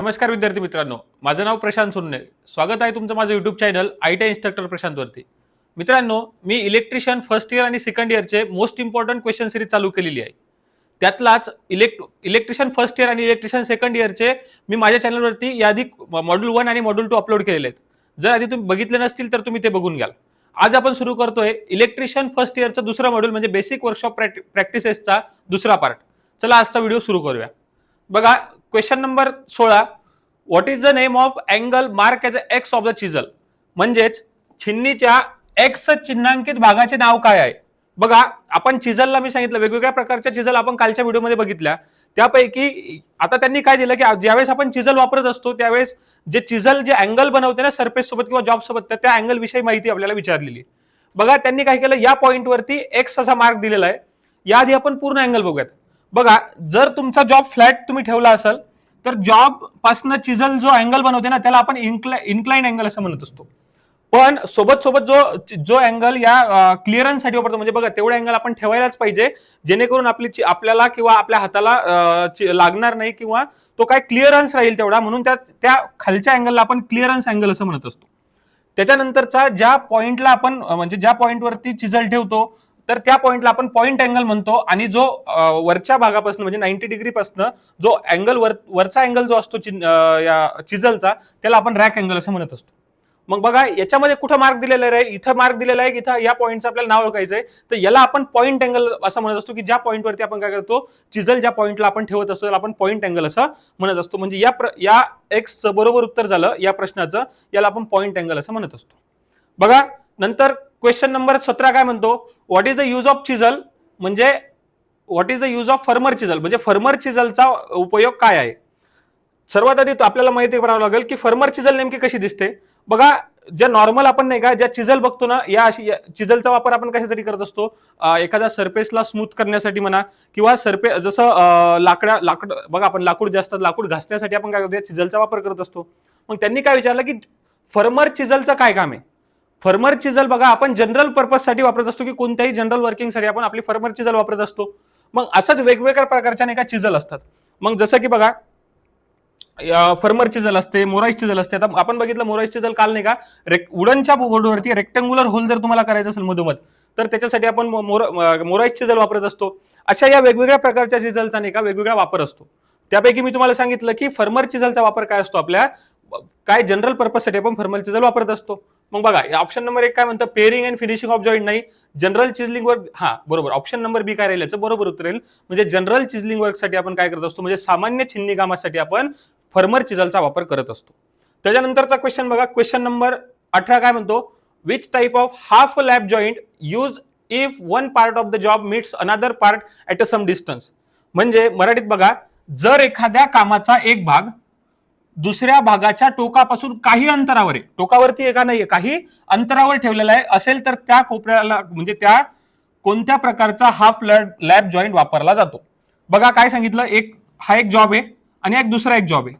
नमस्कार विद्यार्थी मित्रांनो, माझं नाव प्रशांत सोन्ने. स्वागत आहे तुमचं माझं युट्यूब चॅनल आयटी इन्स्ट्रक्टर प्रशांतवरती. मित्रांनो, मी इलेक्ट्रिशियन फर्स्ट इयर आणि सेकंड इयरचे मोस्ट इम्पॉर्टंट क्वेश्चन सिरीज चालू केलेली आहे. त्यातलाच इलेक्ट्रिशियन फर्स्ट इयर आणि इलेक्ट्रिशियन सेकंड इयरचे मी माझ्या चॅनलवरती याआधी मॉड्यूल 1 आणि मॉड्यूल 2 अपलोड केलेले आहेत. जर आधी तुम्ही बघितले नसतील तर तुम्ही ते बघून घ्याल. आज आपण सुरू करतोय इलेक्ट्रिशियन फर्स्ट इयरचं दुसरं मॉड्यूल म्हणजे बेसिक वर्कशॉप प्रॅक्टिसेसचा दुसरा पार्ट. चला आजचा व्हिडिओ सुरू करूया. बघा, question number 16. What is the name of angle mark as a X of the chisel. म्हणजेच छिन्नीच्या एक्स चिन्हांकित भागाचे नाव काय आहे. बघा, आपण चिझलला मी सांगितलं वेगवेगळ्या प्रकारच्या चिझल आपण कालच्या व्हिडिओमध्ये बघितल्या. त्यापैकी आता त्यांनी काय दिलं की ज्यावेळेस आपण चिझल वापरत असतो त्यावेळेस जे चिझल जे अँगल बनवते ना सरफेस सोबत किंवा जॉब सोबत, तर त्या अँगल विषयी माहिती आपल्याला विचारलेली. बघा, त्यांनी काय केलं, या पॉइंट वरती एक्स असा मार्क दिलेला आहे. याआधी आपण पूर्ण अँगल बघूयात. बघा, जर तुमचा जॉब फ्लॅट तुम्ही ठेवला असेल तर जॉब पासून चिझल जो अँगल बनवते ना त्याला आपण इन्क्लाइन अँगल असं म्हणत असतो. पण सोबत सोबत जो अँगल या क्लिअरन्ससाठी वापरतो, म्हणजे बघा तेवढा अँगल आपण ठेवायलाच पाहिजे जेणेकरून आपल्याला किंवा आपल्या हाताला लागणार नाही किंवा तो काय क्लिअरन्स राहील तेवढा, म्हणून त्या खालच्या अँगलला आपण क्लिअरन्स अँगल असं म्हणत असतो. त्याच्यानंतरचा ज्या पॉइंटला आपण म्हणजे ज्या पॉइंटवरती चिझल ठेवतो तर त्या पॉइंटला आपण पॉइंट अँगल म्हणतो. आणि जो वरच्या भागापासून म्हणजे 90 डिग्री पासून जो अँगल वरचा अँगल जो असतो या चिझलचा त्याला आपण रॅक अँगल असं म्हणत असतो. मग बघा, याच्यामध्ये कुठं मार्क दिलेला आहे, इथं मार्क दिलेला आहे, इथं या पॉईंटचं आपल्याला नाव ओळखायचं आहे. तर याला आपण पॉईंट अँगल असं म्हणत असतो की ज्या पॉईंटवरती आपण काय करतो, चिझल ज्या पॉईंटला आपण ठेवत असतो त्याला आपण पॉईंट अँगल असं म्हणत असतो. म्हणजे या एक्सचं बरोबर उत्तर झालं या प्रश्नाचं, याला आपण पॉईंट अँगल असं म्हणत असतो. बघा, नंतर क्वेश्चन नंबर 17 काय म्हणतो, what is the use of chisel. म्हणजे what is the use of firmer chisel, म्हणजे फर्मर चिझलचा उपयोग काय आहे. सर्वात आधी आपल्याला माहिती करावं लागेल की फर्मर चिझल नेमकी कशी दिसते. बघा, ज्या नॉर्मल आपण नाही का ज्या चिझल बघतो ना, या चिझलचा वापर आपण कशासाठी करत असतो, एखाद्या सरफेसला स्मूथ करण्यासाठी म्हणा, किंवा जसं लाकूड बघा, आपण लाकूड जास्त लाकूड घासण्यासाठी आपण काय करतो, चिझलचा वापर करत असतो. मग त्यांनी काय विचारलं की फर्मर चिझलचं काय काम आहे. फर्मर चिझल बघा, आपण जनरल पर्पज साठी वापरत असतो की कोणत्याही जनरल वर्किंगसाठी आपण आपली फर्मर चिझल वापरत असतो. मग असंच वेगवेगळ्या प्रकारच्या नाही का चिझल असतात. मग जसं की बघा, फर्मर चिझल असते, मोराईज चिझल असते. आता आपण बघितलं मोराईज चिझल काल नाही का, वुडनच्या बोर्डवरती रेक्टँग्युलर होल जर तुम्हाला करायचं असेल मधोमध, तर त्याच्यासाठी आपण मोराईज चिझल वापरत असतो. अशा या वेगवेगळ्या प्रकारच्या चिझलचा नाही का वेगवेगळा वापर असतो. त्यापैकी मी तुम्हाला सांगितलं की फर्मर चिझलचा वापर काय असतो, आपल्या काय जनरल पर्पजसाठी आपण फर्मर चिझल वापरत असतो. मग बघा, ऑप्शन नंबर 1 काय म्हणतं, pairing and finishing of joint नाही, जनरल चिझलिंग वर्क. हा बरोबर, ऑप्शन नंबर बी काय राहील याचं बरोबर उत्तर येईल. म्हणजे जनरल चिझलिंग वर्कसाठी आपण काय करत असतो, म्हणजे सामान्य छिन्नी कामासाठी आपण फर्मर चिझलचा वापर करत असतो. त्याच्यानंतरचा क्वेश्चन बघा, क्वेश्चन नंबर 18 काय म्हणतो, which type of half lap joint use if one part of the job meets another part at a some distance. म्हणजे मराठीत बघा, जर एखाद्या कामाचा एक भाग दुसऱ्या भागाच्या टोकापासून काही अंतरावर आहे, टोकावरती एका नाहीये, काही अंतरावर ठेवलेला आहे असेल तर त्या कोपऱ्याला म्हणजे त्या कोणत्या प्रकारचा हाफ लॅप जॉईंट वापरला जातो. बघा काय सांगितलं, हा एक जॉब आहे आणि एक दुसरा एक जॉब आहे.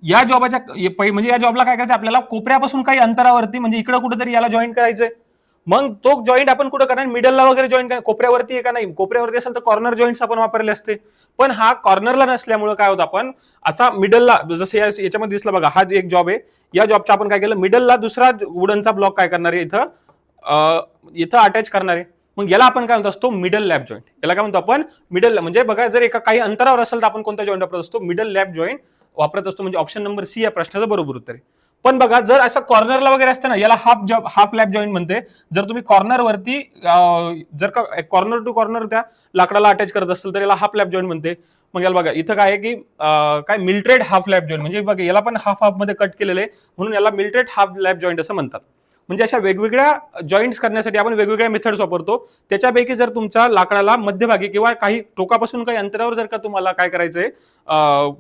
या जॉबच्या म्हणजे या जॉबला काय करायचं, आपल्याला कोपऱ्यापासून काही अंतरावरती म्हणजे इकडे कुठेतरी याला जॉईन करायचंय. मग तो जॉईंट आपण कुठं करणार, मिडलला वगैरे जॉईन करणार, कोपऱ्यावरती आहे का नाही, कोपऱ्यावरती असेल तर कॉर्नर जॉईंट्स आपण वापरले असते. पण हा कॉर्नरला नसल्यामुळे काय होतं, आपण असा मिडलला, जसं याच्यामध्ये दिसलं बघा, हा एक जॉब आहे, या जॉबचा आपण काय केलं, मिडलला दुसरा वुडनचा ब्लॉक काय करणार आहे, इथं अटॅच करणार आहे. मग याला आपण काय म्हणतो असतो, मिडल लॅप जॉईंट. याला काय म्हणतो आपण, मिडल. म्हणजे बघा, जर एका काही अंतरावर असेल तर आपण कोणता जॉईंट वापरत असतो, मिडल लॅप जॉईंट वापरत असतो. म्हणजे ऑप्शन नंबर सी या प्रश्नाचं बरोबर उत्तर आहे. पण बघा, जर असं कॉर्नरला वगैरे असतं ना, याला हाफ लॅप जॉईंट म्हणते. जर तुम्ही कॉर्नरवरती जर का कॉर्नर टू कॉर्नर त्या लाकडाला अटॅच करत असेल तर याला हाफ लॅप जॉईंट म्हणते. मग याला बघा, इथं काय आहे की काय मिल्ट्रेड हाफ लॅप जॉईंट, म्हणजे बघा याला पण हाफ मध्ये कट केलेलं आहे म्हणून याला मिल्ट्रेड हाफ लॅप जॉईंट असं म्हणतात. म्हणजे अशा वेगवेगळ्या जॉईंट्स करण्यासाठी आपण वेगवेगळ्या मेथड्स वापरतो. त्याच्यापैकी जर तुमच्या लाकडाला मध्यभागी किंवा काही टोकापासून काही अंतरावर जर का तुम्हाला काय करायचंय,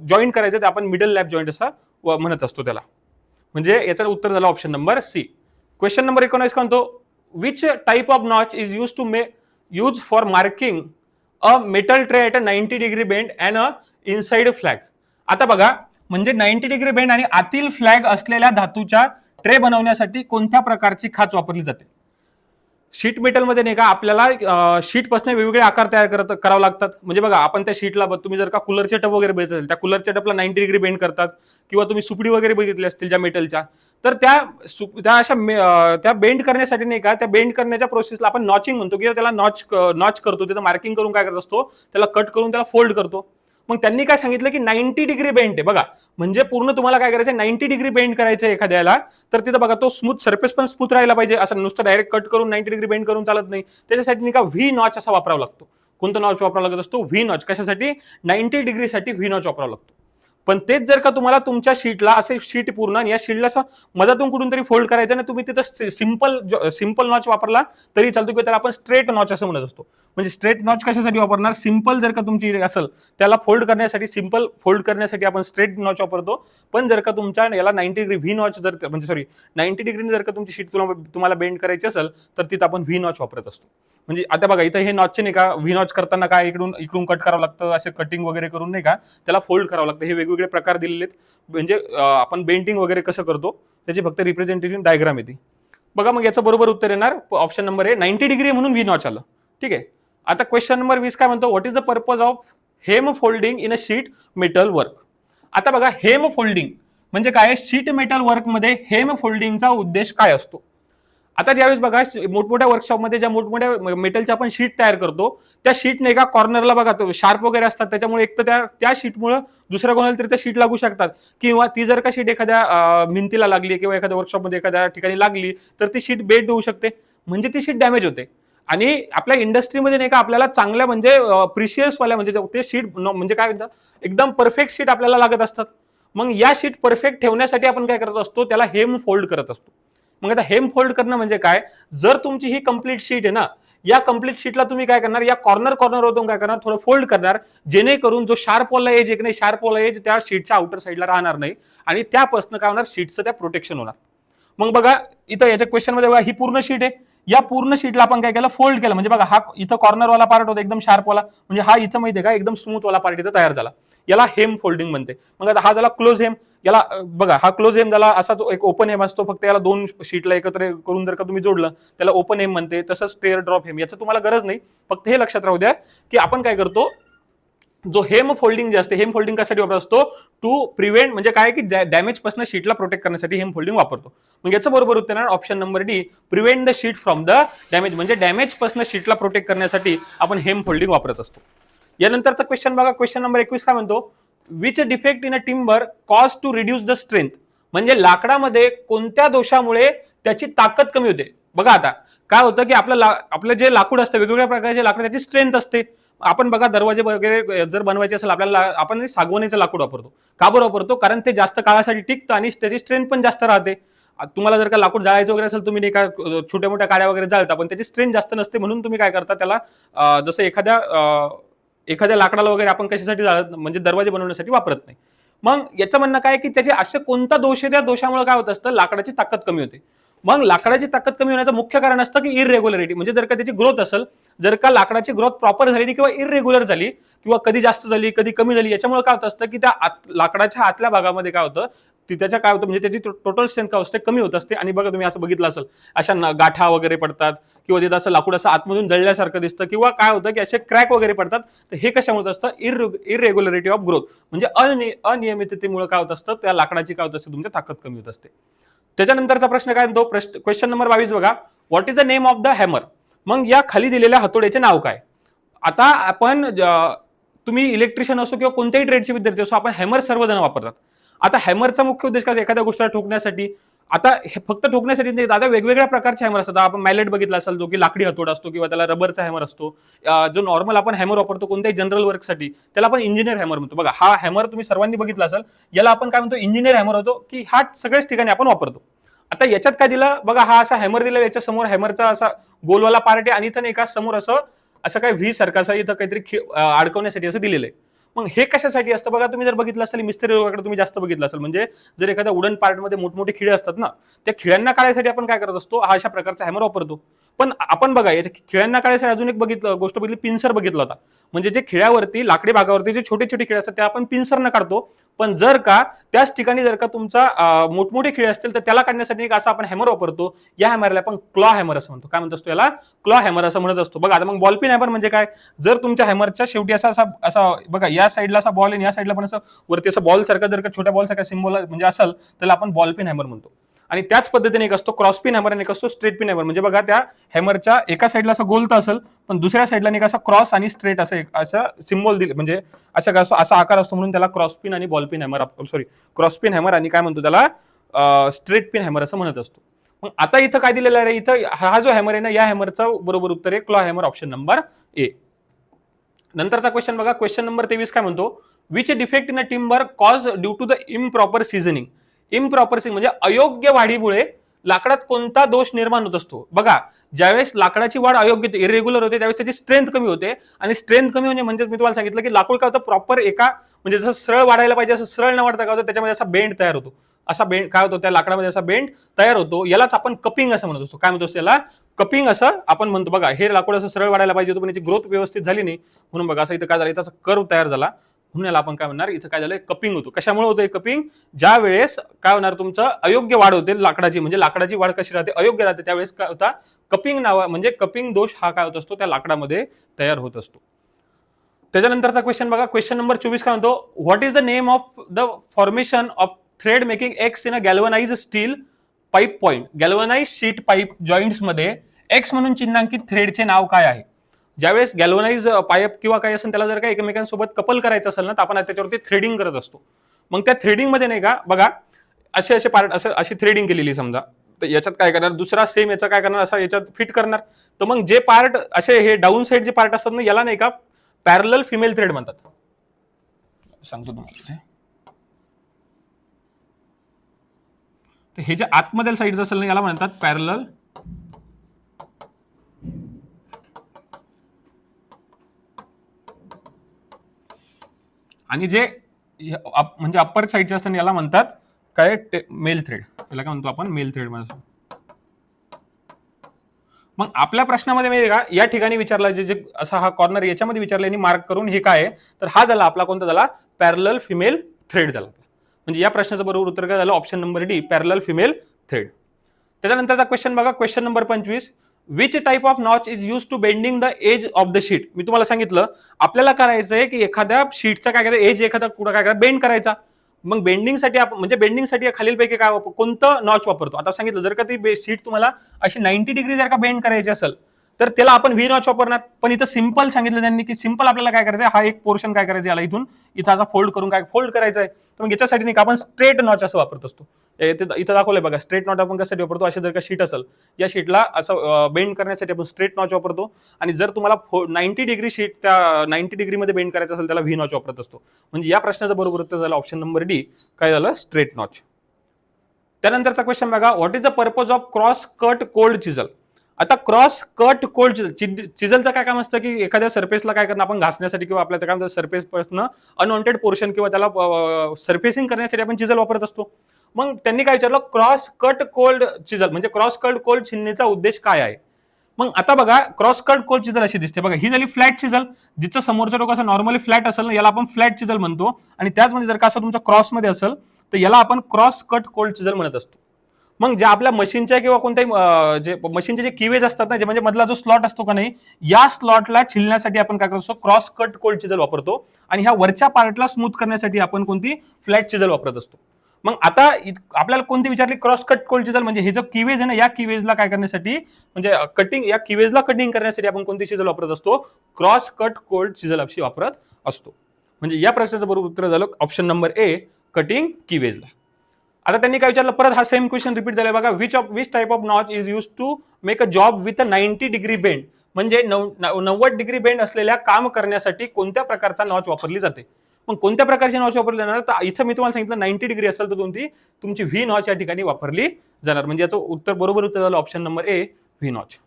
जॉईंट करायचं, तर आपण मिडल लॅप जॉईंट असं म्हणत असतो त्याला. म्हणजे याचं उत्तर झालं option number C. Question number 19 काय म्हणतो, which type of notch is use for marking a metal tray at a 90 degree bend and a inside flag. आता बघा, म्हणजे 90 डिग्री बेंड आणि आतील फ्लॅग असलेल्या धातूच्या ट्रे बनवण्यासाठी कोणत्या प्रकारची खाच वापरली जाते. शीट मेटलमध्ये नाही का आपल्याला शीटपासून वेगवेगळे आकार तयार करावे लागतात. म्हणजे बघा आपण त्या शीटला तुम्ही जर का कूलरचे टप वगैरे बघितले असेल, त्या कूलरच्या टपला 90 डिग्री बेंड करतात, किंवा तुम्ही सुपडी वगैरे बघितली असतील ज्या मेटलच्या, तर त्या अशा त्या बेंड करण्यासाठी नाही का, त्या बेंड करण्याच्या प्रोसेसला आपण नॉचिंग म्हणतो, किंवा त्याला नॉच करतो. तिथं मार्किंग करून काय करत असतो, त्याला कट करून त्याला फोल्ड करतो. मग त्यांनी काय सांगितलं की 90 डिग्री बेंड आहे बघा, म्हणजे पूर्ण तुम्हाला काय करायचं, 90 डिग्री बेंड करायचं एखाद्याला, तर तिथं बघा तो सरफेस पण स्मूथ राहायला पाहिजे. असं नुसतं डायरेक्ट कट करून 90 डिग्री बेंड करून चालत नाही. त्याच्यासाठी नाही का व्ही नॉच असा वापरावा लागतो. कोणता नॉच वापरावा लागत असतो, व्ही नॉच. कशासाठी, 90 डिग्रीसाठी व्ही नॉच वापरावा लागतो. पण तेच जर का तुम्हाला तुमच्या शीटला असे शीट पूर्ण या शीटला असं मधातून कुठून तरी फोल्ड करायचं ना, तुम्ही तिथं सिंपल नॉच वापरला तरी चालतो, किंवा त्याला आपण स्ट्रेट नॉच असं म्हणत असतो. म्हणजे स्ट्रेट नॉच कशासाठी वापरणार, सिंपल जर का तुमची असेल त्याला फोल्ड करण्यासाठी, सिंपल फोल्ड करण्यासाठी आपण स्ट्रेट नॉच वापरतो. पण जर का तुमच्या याला 90 डिग्री व्ही नॉच जर म्हणजे सॉरी 90 डिग्रीने जर का तुमची शीट तुम्हाला बेंड करायची असेल, तर तिथं आपण व्ही नॉच वापरत असतो. म्हणजे आता बघा इथं हे नॉचचे नाही का, व्ही नॉच करताना काय इकडून कट करावं लागतं, असे कटिंग वगैरे करून नाही का त्याला फोल्ड करावं लागतं. हे वेगवेगळे प्रकार दिलेले आहेत. म्हणजे आपण बेंडिंग वगैरे कसं करतो त्याची फक्त रिप्रेझेंटेटिव्ह डायग्राम येते. बघा मग याचं बरोबर उत्तर येणार ऑप्शन नंबर आहे, 90 डिग्री म्हणून व्ही नॉच आलं. ठीक आहे. आता क्वेश्चन नंबर 20 काय म्हणतो, what is the purpose of hem folding in a sheet metal work. आता बघा हेम फोल्डिंग म्हणजे काय, शीट मेटल वर्क मध्ये हेम फोल्डिंगचा उद्देश काय असतो. आता ज्यावेळेस बघा मोठमोठ्या वर्कशॉपमध्ये ज्या मोठमोठ्या मेटलच्या आपण शीट तयार करतो, त्या शीटने एका कॉर्नरला बघा शार्प वगैरे असतात, त्याच्यामुळे एक तर त्या शीटमुळे दुसऱ्या कोणाला तरी त्या शीट लागू शकतात, किंवा ती जर का शीट एखाद्या भिंतीला लागली किंवा एखाद्या वर्कशॉपमध्ये एखाद्या ठिकाणी लागली तर ती शीट बेंड होऊ शकते, म्हणजे ती शीट डॅमेज होते. आणि आपल्या इंडस्ट्रीमध्ये नाही का आपल्याला चांगल्या म्हणजे प्रिशियस वाल्या म्हणजे ते शीट म्हणजे काय म्हणतात एकदम परफेक्ट शीट आपल्याला लागत असतात. मग या शीट परफेक्ट ठेवण्यासाठी आपण काय करत असतो, त्याला हेम फोल्ड करत असतो. मग आता हेम फोल्ड करणं म्हणजे काय, जर तुमची ही कंप्लीट शीट आहे ना, या कंप्लीट शीटला तुम्ही काय करणार, या कॉर्नर होतो काय करणार, थोडं फोल्ड करणार, जेणेकरून जो शार्प वाला एज एक नाही, शार्प वाला एज त्या शीटच्या आउटर साईडला राहणार नाही, आणि त्यापासून काय होणार, शीटचं त्या प्रोटेक्शन होणार. मग बघा इथं याच्या क्वेश्चन मध्ये बघा ही पूर्ण शीट आहे, या पूर्ण शीटला आपण काय केलं, फोल्ड केलं. म्हणजे बघा हा इथं कॉर्नर वाला पार्ट होता एकदम शार्प वाला, म्हणजे हा इथं माहितीये का एकदम स्मूथ वाला पार्ट इथं तयार झाला, याला हेम फोल्डिंग म्हणते. मग आता हा झाला क्लोज हेम, याला बघा हा क्लोज हेम झाला. असा जो एक ओपन हेम असतो, फक्त याला दोन शीटला एकत्र करून जर का तुम्ही जोडलं त्याला ओपन हेम म्हणते. तसंच टेअर ड्रॉप हेम, याचं तुम्हाला गरज नाही, फक्त हे लक्षात राहू द्या की आपण काय करतो, जो हेम फोल्डिंग जे असते, हेम फोल्डिंग कशासाठी वापरत असतो, टू प्रिव्हेंट म्हणजे काय की डॅमेज पासून शीटला प्रोटेक्ट करण्यासाठी हेम फोल्डिंग वापरतो. मग याचं बरोबर उत्तर आहे option number D, prevent the sheet from the damage. म्हणजे डॅमेज पासून शीटला प्रोटेक्ट करण्यासाठी आपण हेम फोल्डिंग वापरत असतो. यानंतरचा क्वेश्चन बघा, क्वेश्चन नंबर 21 काय म्हणतो, which defect in a timber cause to reduce the strength. म्हणजे लाकडामध्ये कोणत्या दोषामुळे त्याची ताकद कमी होते. बघा आता काय होतं की आपलं जे लाकूड असतं, वेगवेगळ्या प्रकारचे लाकूड, त्याची स्ट्रेंथ असते. आपण बघा दरवाजे वगैरे जर बनवायचे असेल आपल्याला, आपण सागवानीचं लाकूड वापरतो. का बरं वापरतो, कारण ते जास्त काळासाठी टिकतं आणि त्याची स्ट्रेंथ पण जास्त राहते. तुम्हाला जर का लाकूड जाळायचं वगैरे असेल, तुम्ही एका छोट्या मोठ्या काड्या वगैरे जाळता, पण त्याची स्ट्रेंथ जास्त नसते, म्हणून तुम्ही काय करता त्याला जसं एखाद्या लाकडाला वगैरे आपण कशासाठी जाळत, म्हणजे दरवाजे बनवण्यासाठी वापरत नाही. मग याचं म्हणणं काय की त्याचे असे कोणता दोष आहे, त्या दोषामुळे काय होत असतं, लाकडाची ताकद कमी होते. मग लाकडाची ताकद कमी होण्याचं मुख्य कारण असतं की इरेग्युलरिटी. म्हणजे जर का त्याची ग्रोथ असेल, जर का लाकडाची ग्रोथ प्रॉपर झाली किंवा इरेग्युलर झाली, किंवा कधी जास्त झाली कधी कमी झाली, याच्यामुळे काय होत असतं की त्या लाकडाच्या आतल्या भागामध्ये काय होतं, त्याच्या काय होतं, म्हणजे त्याची टोटल स्ट्रेंथ काय असते, कमी होत असते. आणि बघा तुम्ही असं बघितलं असेल, अशा गाठा वगैरे पडतात, किंवा तिथं असं लाकूड असं आतमधून जळल्यासारखं दिसतं, किंवा काय होतं की असे क्रॅक वगैरे पडतात. तर हे कशामुळे असतं, इरेग्युलरिटी ऑफ ग्रोथ, म्हणजे अनियमिततेमुळे काय होत असतं, त्या लाकडाची काय होत असते, तुमची ताकद कमी होत असते. त्याच्यानंतरचा प्रश्न काय म्हणतो, क्वेश्चन नंबर 22 बघा, what is the name of the hammer. मग या खाली दिलेल्या हातोड्याचे नाव काय. आता आपण तुम्ही इलेक्ट्रिशियन असो किंवा कोणत्याही ट्रेडचे विद्यार्थी असो, आपण हॅमर सर्वजण वापरतात. आता हॅमरचा मुख्य उद्देश काय, एखाद्या गोष्टीला ठोकण्यासाठी. आता हे फक्त ठोकण्यासाठी नाही, आता वेगवेगळ्या प्रकारचे हॅमर असतात. आपण मॅलेट बघितला असेल, जो की लाकडी हातोडा असतो, किंवा त्याला रबरचा हॅमर असतो. जो नॉर्मल आपण हॅमर वापरतो कोणत्याही जनरल वर्कसाठी, त्याला आपण इंजिनियर हॅमर म्हणतो. बघा हा हॅमर तुम्ही सर्वांनी बघितला असेल, याला आपण काय म्हणतो, इंजिनियर हॅमर होतो, की हा सगळ्याच ठिकाणी आपण वापरतो. आता याच्यात काय दिलं बघा, हा असा हॅमर दिला, याच्या समोर हॅमरचा असा गोलवाला पार्ट आहे, आणि इथं एका समोर असं काय व्ही सारखं असं इथं काहीतरी अडकवण्यासाठी असं दिलेलं आहे. मग हे कशासाठी असतं बघा, तुम्ही जर बघितलं असेल मिस्त्री वगैरे तुम्ही जास्त बघितलं असेल, म्हणजे जर एखाद्या वुडन पार्टमध्ये मोठमोठे खिळे असतात ना, त्या खिळ्यांना काढायसाठी आपण काय करत असतो, हा अशा प्रकारचा हॅमर वापरतो. पण आपण बघा याच्या खिळ्यांना काढायसाठी अजून एक गोष्ट बघितली, पिन्सर बघितला होता. म्हणजे जे खिळ्यावरती लाकडी भागावरती जे छोटे छोटे खिळे असतात, त्या आपण पिन्सरनं काढतो. पण जर का त्याच ठिकाणी जर का तुमचा मोठमोठे खिळे असतील तर त्याला काढण्यासाठी एक असं आपण हॅमर वापरतो. या हॅमरला आपण क्लॉ हॅमर असं म्हणतो. काय म्हणतो असतो याला? क्लॉ हॅमर असं म्हणत असतो. बघा आता मग बॉल पिन हॅमर म्हणजे काय? जर तुमच्या हॅमरच्या शेवटी असा असा असा बघा या साईडला असा बॉल आणि या साईडला पण असं वरती असं बॉल सारखं जर का छोट्या बॉल सारखा सिम्बॉल म्हणजे असेल त्याला आपण बॉल पिन हॅमर म्हणतो. आणि त्याच पद्धतीने एक असतो क्रॉस पिन हॅमर आणि एक असतो स्ट्रेट पिन हॅमर. म्हणजे बघा त्या हॅमरच्या एका साईडला असं गोल तर असेल पण दुसऱ्या साईडला एक असा क्रॉस आणि स्ट्रेट असं सिम्बॉल दिले म्हणजे असा आकार असतो म्हणून त्याला क्रॉस पिन आणि ball pin hammer sorry cross pin hammer आणि काय म्हणतो त्याला स्ट्रेट पिन हॅमर असं म्हणत असतो. मग आता इथं काय दिलेलं आहे? इथं हा जो हॅमर आहे ना या हॅमरचं बरोबर उत्तर आहे claw hammer option number A. नंतरचा क्वेश्चन बघा क्वेश्चन नंबर 23 काय म्हणतो? Which defect in a timber cause due to the improper seasoning. Improper seasoning म्हणजे अयोग्य वाढीमुळे लाकडात कोणता दोष निर्माण होत असतो? बघा ज्यावेळेस लाकडाची वाढ अयोग्य इरेग्युलर होते त्यावेळेस त्याची स्ट्रेंथ कमी होते आणि स्ट्रेंथ कमी होणे म्हणजे मी तुम्हाला सांगितलं की लाकूड काय होतं प्रॉपर एका म्हणजे जसं सरळ वाढायला पाहिजे असं सरळ न वाढता काय होतं त्याच्यामध्ये असा बेंड तयार होतो. असा बेंड काय होतो त्या लाकडामध्ये असा बेंड तयार होतो. यालाच आपण कपिंग असं म्हणत असतो. काय म्हणतो त्याला? कपिंग असं आपण म्हणतो. बघा हे लाकूड असं सरळ वाढायला पाहिजे होतं पण याची ग्रोथ व्यवस्थित झाली नाही म्हणून बघा असं इथं काय झालं इथं कर्व तयार झाला म्हणून याला आपण काय म्हणणार इथं काय झालं कपिंग होतो. कशामुळे होतं कपिंग? ज्या वेळेस काय होणार तुमचं अयोग्य वाढ होते लाकडाची म्हणजे लाकडाची वाढ कशी राहते अयोग्य राहते त्यावेळेस काय होता कपिंग नावा म्हणजे कपिंग दोष हा काय होत असतो त्या लाकडामध्ये तयार होत असतो. त्याच्यानंतरचा क्वेश्चन बघा क्वेश्चन नंबर 24 काय म्हणतो? What is the name of the formation of thread making X in a galvanize steel pipe point. Galvanize sheet pipe joints मध्ये एक्स म्हणून चिन्हांकित थ्रेडचे नाव काय आहे? ज्यावेळेस गॅल्वनाइज पाईप किंवा काही असेल त्याला जर का एकमेकांसोबत कपल करायचं असेल ना तर आपण त्याच्यावरती थ्रेडिंग करत असतो. मग त्या थ्रेडिंग मध्ये नाही का बघा असे पार्ट असं अशी थ्रेडिंग केलेली समजा तर याच्यात काय करणार दुसरा सेम याचा काय करणार असा याच्यात फिट करणार. तर मग जे पार्ट असे हे डाऊन साइड जे पार्ट असतात ना याला नाही का पॅरलल फिमेल थ्रेड म्हणतात. सांगतो तुम्हाला तर हे जे आतमध्ये साईड असेल ना याला म्हणतात पॅरलल आणि जे म्हणजे अप्पर साईडचे असतात याला म्हणतात काय मेल थ्रेड. याला काय म्हणतो आपण मेल थ्रेड म्हणतो. मग आपल्या प्रश्नामध्ये माहिती का या ठिकाणी विचारला जे असा हा कॉर्नर याच्यामध्ये विचारला आणि मार्क करून हे काय आहे तर हा झाला आपला कोणता झाला पॅरलल फिमेल थ्रेड झाला. म्हणजे या प्रश्नाचं बरोबर उत्तर काय झालं option number D parallel female thread. त्याच्यानंतरचा क्वेश्चन बघा question number 25 which type of notch is use to bending the edge of the sheet. मी तुम्हाला सांगितलं आपल्याला करायचं आहे की एखाद्या शीटचा काय करायचं एज एखादा कुठं काय करायचं बेंड करायचा. मग बेंडिंगसाठी आपण म्हणजे बेंडिंगसाठी खालीलपैकी काय कोणतं नॉच वापरतो? आता सांगितलं जर का ती शीट तुम्हाला अशी 90 डिग्री जर का बेंड करायची असेल तर त्याला आपण व्ही नॉच वापरणार. पण इथं सिंपल सांगितलं त्यांनी की सिंपल आपल्याला काय करायचं हा एक पोर्शन काय करायचं याला इथं असा फोल्ड करून काय फोल्ड करायचं आहे. तर मग याच्यासाठी नाही का आपण स्ट्रेट नॉच असं वापरत असतो. इथं दाखवलंय बघा स्ट्रेट नॉच आपण कशासाठी वापरतो अशी जर का शीट असेल या शीटला असं बेंड करण्यासाठी आपण स्ट्रेट नॉच वापरतो. आणि जर तुम्हाला 90 डिग्री शीट त्या 90 डिग्रीमध्ये बेंड करायचं असेल त्याला व्ही नॉच वापरत असतो. म्हणजे या प्रश्नाचं बरोबर उत्तर झालं ऑप्शन नंबर डी काय झालं स्ट्रेट नॉच. त्यानंतरचा क्वेश्चन बघा what is the purpose of cross cut cold chisel. आता क्रॉस कट कोल्ड चिजलचं काय काम असतं की एखाद्या सरफेसला काय करणं आपण घासण्यासाठी किंवा आपल्या काय सरफेस पासून अनवॉन्टेड पोर्शन किंवा त्याला सरफेसिंग करण्यासाठी आपण चिजल वापरत असतो. मग त्यांनी काय विचारलं क्रॉस कट कोल्ड चिजल म्हणजे क्रॉस कट कोल्ड चिन्हचा उद्देश काय आहे? मग आता बघा क्रॉस कट कोल्ड चिजल अशी दिसते बघा ही झाली फ्लॅट चिजल जिचं समोरचं डोकं असं नॉर्मली फ्लॅट असेल ना याला आपण फ्लॅट चिजल म्हणतो. आणि त्याचमध्ये जर का असं तुमच्या क्रॉसमध्ये असेल तर याला आपण क्रॉस कट कोल्ड चिजल म्हणत असतो. मग ज्या आपल्या मशीनच्या किंवा कोणत्याही जे मशीनचे जे किवेज असतात ना जे म्हणजे मधला जो स्लॉट असतो का नाही या स्लॉटला छिलण्यासाठी आपण काय करतो क्रॉस कट कोल्ड चिजल वापरतो. आणि ह्या वरच्या पार्टला स्मूथ करण्यासाठी आपण कोणती फ्लॅट चिजल वापरत असतो. मग आता आपल्याला कोणती विचारली क्रॉस कट कोल्ड चिजल म्हणजे हे जो किवेज आहे ना या किवेजला काय करण्यासाठी म्हणजे कटिंग या किवेजला कटिंग करण्यासाठी आपण कोणती चिजल वापरत असतो क्रॉस कट कोल्ड चिजल अशी वापरत असतो. म्हणजे या प्रश्नाचं बरोबर उत्तर झालं ऑप्शन नंबर ए कटिंग किवेजला. आता त्यांनी काय विचारलं परत हा सेम क्वेश्चन रिपीट झाला बघा which type of notch is use to make a job with a 90 degree bend म्हणजे 90 डिग्री बेंड असलेल्या काम करण्यासाठी कोणत्या प्रकारचा नॉच वापरली जाते. मग कोणत्या प्रकारची नॉच वापरली जाणार तर इथं मी तुम्हाला सांगितलं 90 डिग्री असेल तर तुमची व्ही नॉच या ठिकाणी वापरली जाणार. म्हणजे याचं उत्तर बरोबर उत्तर झालं option number A V notch.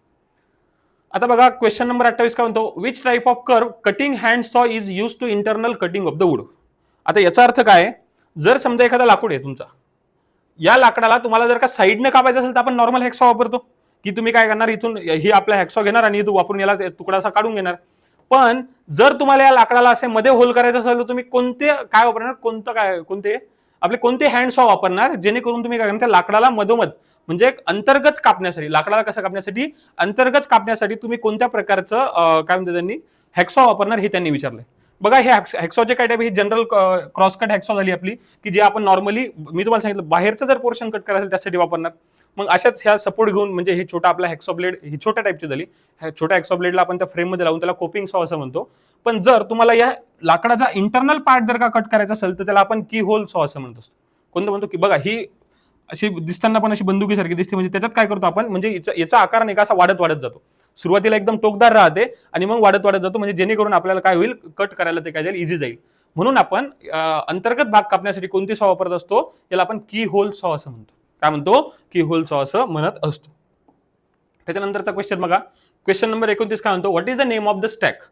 आता बघा क्वेश्चन नंबर 28 काय म्हणतो which type of curve cutting hand saw is use to internal cutting of the wood. आता याचा अर्थ काय जर समजा एखादा लाकूड आहे तुमचा या लाकडाला तुम्हाला जर का साईडने कापायचं असेल तर आपण नॉर्मल हॅक्सॉ वापरतो की तुम्ही काय करणार इथून ही आपला हॅक्सॉ घेणार आणि इथून वापरून याला तुकडा असा काढून घेणार. पण जर तुम्हाला या लाकडाला असे मध्ये होल करायचं असेल तर तुम्ही कोणते काय वापरणार, कोणते हँड सॉ वापरणार, जेणेकरून तुम्ही काय करणार, त्या लाकडाला मधोमध म्हणजे अंतर्गत कापण्यासाठी, लाकडाला कसं कापण्यासाठी, अंतर्गत कापण्यासाठी तुम्ही कोणत्या प्रकारचं काय म्हणतात त्यांनी हॅक्सॉ वापरणार हे त्यांनी विचारलंय. बघा हे हॅक्सॉचे काय टाईप, ही जनरल क्रॉस कट हॅक्सॉ झाली आपली, की जे आपण नॉर्मली मी तुम्हाला सांगितलं बाहेरचं जर पोर्शन कट करायचं त्यासाठी वापरणार. मग अशाच ह्या सपोर्ट घेऊन म्हणजे हे छोटा आपला हॅक्सॉ ब्लेड ही छोट्या टाईपची झाली. ह्या छोट्या हॅक्सॉ ब्लेडला आपण त्या फ्रेम मध्ये लावून त्याला कोपिंग सॉ असं म्हणतो. पण जर तुम्हाला या लाकडाचा इंटरनल पार्ट जर का कट करायचा असेल तर त्याला आपण की होल सॉ असं म्हणतो. कोणतं म्हणतो की बघा ही अशी दिसताना पण अशी बंदुकीसारखी दिसते, म्हणजे त्याच्यात काय करतो आपण, म्हणजे याचा आकार नाही का असा वाढत वाढत जातो. सुरुवातीला एकदम टोकदार राहते आणि मग वाढत वाढत जातो, म्हणजे जेणेकरून आपल्याला काय होईल, कट करायला ते काय जाईल, इझी जाईल. म्हणून आपण अंतर्गत भाग कापण्यासाठी कोणती सॉ वापरत असतो, याला आपण की होल सॉ असं म्हणतो. काय म्हणतो, की होल सॉ असं म्हणत असतो. त्याच्यानंतरचा क्वेश्चन बघा, क्वेश्चन नंबर 29 काय म्हणतो, what is the name of the stack.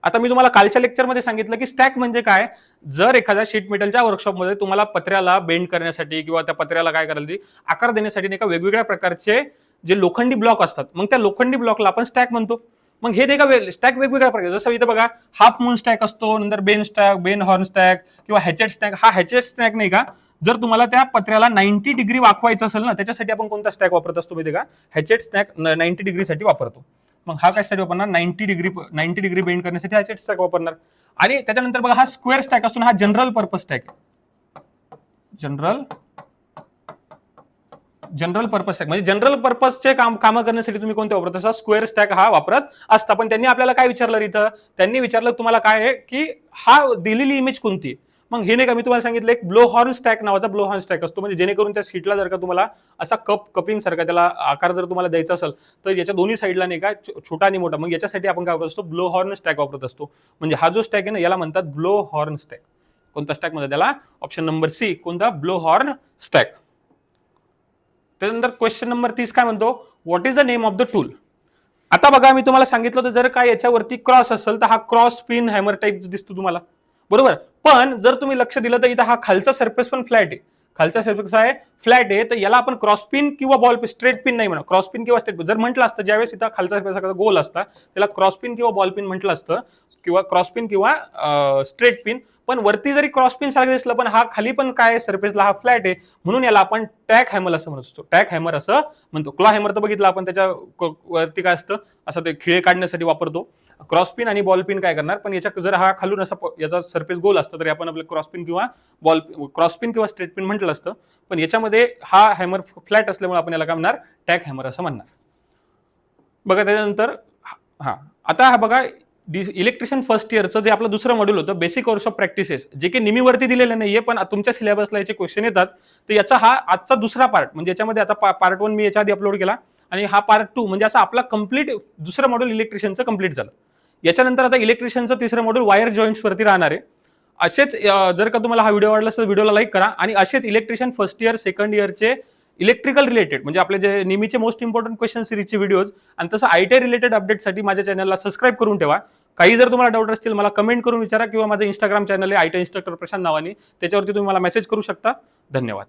आता मी तुम्हाला कालच्या लेक्चरमध्ये सांगितलं की स्टॅक म्हणजे काय. जर एखाद्या शीट मेटलच्या वर्कशॉपमध्ये तुम्हाला पत्र्याला बेंड करण्यासाठी किंवा त्या पत्र्याला काय करायला आकार देण्यासाठी नाही का वेगवेगळ्या प्रकारचे जे लोखंडी ब्लॉक असतात, मग त्या लोखंडी ब्लॉकला आपण स्टॅक म्हणतो. मग हे नाही का स्टॅक वेगवेगळ्या प्रकार, जसं इथं बघा हाफ मून स्टॅक असतो, नंतर बेन स्टॅक, बेन हॉर्न स्टॅक किंवा हॅचेट स्टॅक. हा हॅचेट स्टॅक नाही का, जर तुम्हाला त्या पत्र्याला 90 डिग्री वाकवायचं असेल ना, त्याच्यासाठी आपण कोणता स्टॅक वापरत असतो माहिती का, हॅचेट स्टॅक 90 डिग्रीसाठी वापरतो. मग हा कशासाठी वापरणार, 90 डिग्री बेंड करण्यासाठी हॅचेट स्टॅक वापरणार. आणि त्याच्यानंतर बघा हा स्क्वेअर स्टॅक असतो ना, हा जनरल पर्पज स्टॅक आहे. जनरल पर्पज स्टॅक म्हणजे जनरल पर्पजचे काम करण्यासाठी तुम्ही कोणते वापरत असा, स्क्वेअर स्टॅक हा वापरत असता. पण त्यांनी आपल्याला काय विचारलं इथं, त्यांनी विचारलं तुम्हाला काय आहे की हा दिलेली इमेज कोणती आहे. मग हे नाही का मी तुम्हाला सांगितलं एक ब्लो हॉर्न स्टॅक नावाचा ब्लो हॉर्न स्टॅक असतो, म्हणजे जेणेकरून त्या सीटला जर का तुम्हाला असा कपिंग सारखा त्याला आकार जर तुम्हाला द्यायचा असेल तर याच्या दोन्ही साईडला नाही का छोटा आणि मोठा, मग याच्यासाठी आपण काय वापरत असतो, ब्लो हॉर्न स्टॅक वापरत असतो. म्हणजे हा जो स्टॅक आहे ना याला म्हणतात ब्लो हॉर्न स्टॅक. कोणता स्टॅक म्हणतात त्याला, ऑप्शन नंबर सी, कोणता, ब्लो हॉर्न स्टॅक. त्यानंतर क्वेश्चन नंबर 30 काय म्हणतो, what is the name of the tool. आता बघा मी तुम्हाला सांगितलं होतं जर काय याच्यावरती क्रॉस असेल तर हा क्रॉस पिन हॅमर टाईप दिसतो तुम्हाला, बरोबर. पण जर तुम्ही लक्ष दिलं तर इथं हा खालचा सरफेस पण फ्लॅट आहे, खालचा सरफेस आहे फ्लॅट आहे, तर याला आपण क्रॉस पिन किंवा बॉल पिन, स्ट्रेट पिन नाही म्हणा, क्रॉस पिन किंवा स्ट्रेट पिन जर म्हटलं असतं, ज्यावेळेस इथं खालचा सरफेस गोल असता त्याला क्रॉस पिन किंवा बॉल पिन म्हटलं असतं, किंवा क्रॉस पिन किंवा स्ट्रेट पिन. पण वरती जरी क्रॉस पिन सारखं दिसलं पण हा खाली पण काय सरफेसला हा फ्लॅट आहे, म्हणून याला आपण टॅक हॅमर असं म्हणत असतो. टॅक हॅमर असं म्हणतो. क्लॉ हॅमर तर बघितलं आपण, त्याच्या वरती काय असतं, असं ते खिळे काढण्यासाठी वापरतो. क्रॉस पिन आणि बॉल पिन काय करणार, पण याच्या जर हा खालून असा याचा सरफेस गोल असतं तरी आपण आपलं क्रॉस पिन किंवा स्ट्रेट पिन म्हटलं असतं. पण याच्यामध्ये हा हॅमर फ्लॅट असल्यामुळे आपण याला काय म्हणणार, टॅक हॅमर असं म्हणणार. बघा त्याच्यानंतर आता हा बघा इलेक्ट्रिशियन फर्स्ट इयरचं जे आपलं दुसरं मॉड्यूल होतं, बेसिक कोर्स ऑफ प्रॅक्टिसेस, जे की निमीवरती दिलेलं नाहीये पण तुमच्या सिलेबसला याचे क्वेश्चन येतात. तर याचा हा आजचा दुसरा पार्ट, म्हणजे याच्यामध्ये आता पार्ट 1 मी याच्या आधी अपलोड केला आणि हा पार्ट 2 म्हणजे असा आपला कंप्लीट दुसरं मॉड्यूल इलेक्ट्रिशियनचं कंप्लीट झालं. याच्यानंतर आता इलेक्ट्रिशियनचं तिसरं मॉड्यूल वायर जॉईंट्स वरती राहणार आहे. असेच जर का तुम्हाला हा व्हिडिओ आवडला तर व्हिडिओला लाईक करा, आणि असेच इलेक्ट्रिशियन फर्स्ट इयर सेकंड इयरचे इलेक्ट्रिकल रिलेटेड म्हणजे आपले जे नेहमीचे मोस्ट इम्पॉर्टंट क्वेश्चन सिरीजचे व्हिडिओज आणि तसं आयटी रिलेटेड अपडेटसाठी माझ्या चॅनलला सबस्क्राईब करून ठेवा. काही जर तुम्हाला डाऊट असतील मला कमेंट करून विचारा, किंवा माझं इंस्टाग्राम चॅनल आहे आयटी इन्स्ट्रक्टर प्रशांत नावाने, त्याच्यावरती तुम्ही मला मेसेज करू शकता. धन्यवाद.